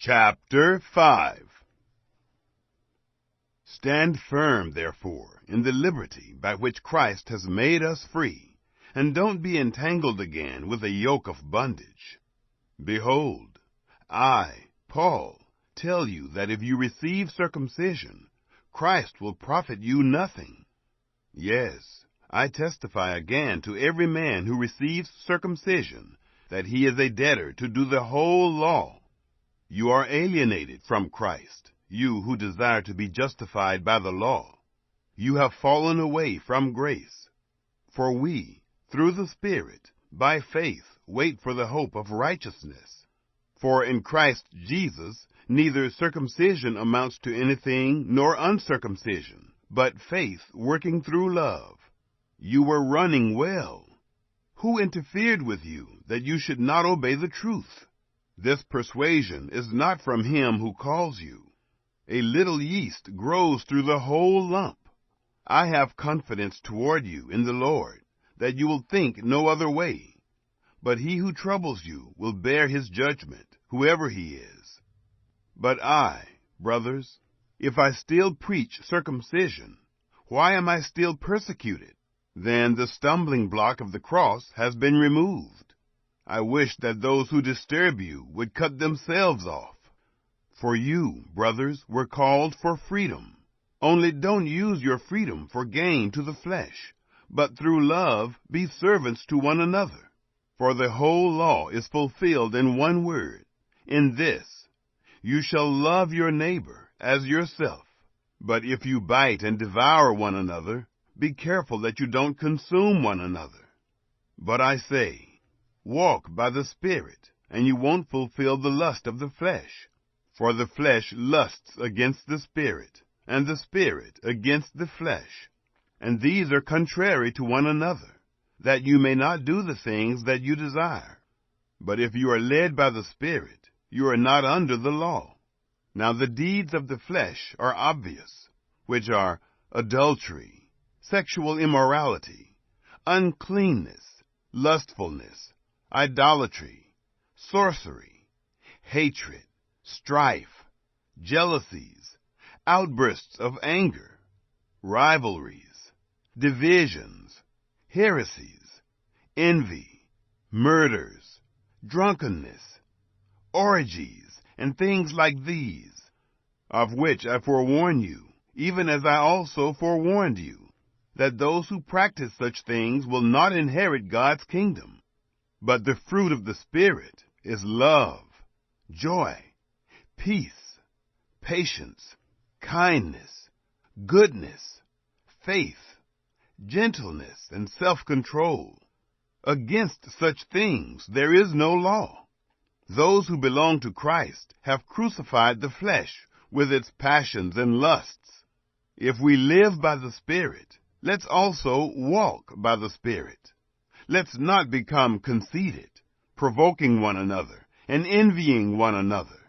Chapter 5. Stand firm, therefore, in the liberty by which Christ has made us free, and don't be entangled again with a yoke of bondage. Behold, I, Paul, tell you that if you receive circumcision, Christ will profit you nothing. Yes, I testify again to every man who receives circumcision that he is a debtor to do the whole law. You are alienated from Christ, you who desire to be justified by the law. You have fallen away from grace. For we, through the Spirit, by faith, wait for the hope of righteousness. For in Christ Jesus, neither circumcision amounts to anything nor uncircumcision, but faith working through love. You were running well. Who interfered with you that you should not obey the truth? This persuasion is not from him who calls you. A little yeast grows through the whole lump. I have confidence toward you in the Lord, that you will think no other way. But he who troubles you will bear his judgment, whoever he is. But I, brothers, if I still preach circumcision, why am I still persecuted? Then the stumbling block of the cross has been removed. I wish that those who disturb you would cut themselves off. For you, brothers, were called for freedom. Only don't use your freedom for gain to the flesh, but through love be servants to one another. For the whole law is fulfilled in one word, in this, you shall love your neighbor as yourself. But if you bite and devour one another, be careful that you don't consume one another. But I say, walk by the Spirit, and you won't fulfill the lust of the flesh. For the flesh lusts against the Spirit, and the Spirit against the flesh. And these are contrary to one another, that you may not do the things that you desire. But if you are led by the Spirit, you are not under the law. Now the deeds of the flesh are obvious, which are adultery, sexual immorality, uncleanness, lustfulness, idolatry, sorcery, hatred, strife, jealousies, outbursts of anger, rivalries, divisions, heresies, envy, murders, drunkenness, orgies, and things like these, of which I forewarn you, even as I also forewarned you, that those who practice such things will not inherit God's kingdom. But the fruit of the Spirit is love, joy, peace, patience, kindness, goodness, faith, gentleness, and self-control. Against such things there is no law. Those who belong to Christ have crucified the flesh with its passions and lusts. If we live by the Spirit, let's also walk by the Spirit. Let's not become conceited, provoking one another and envying one another.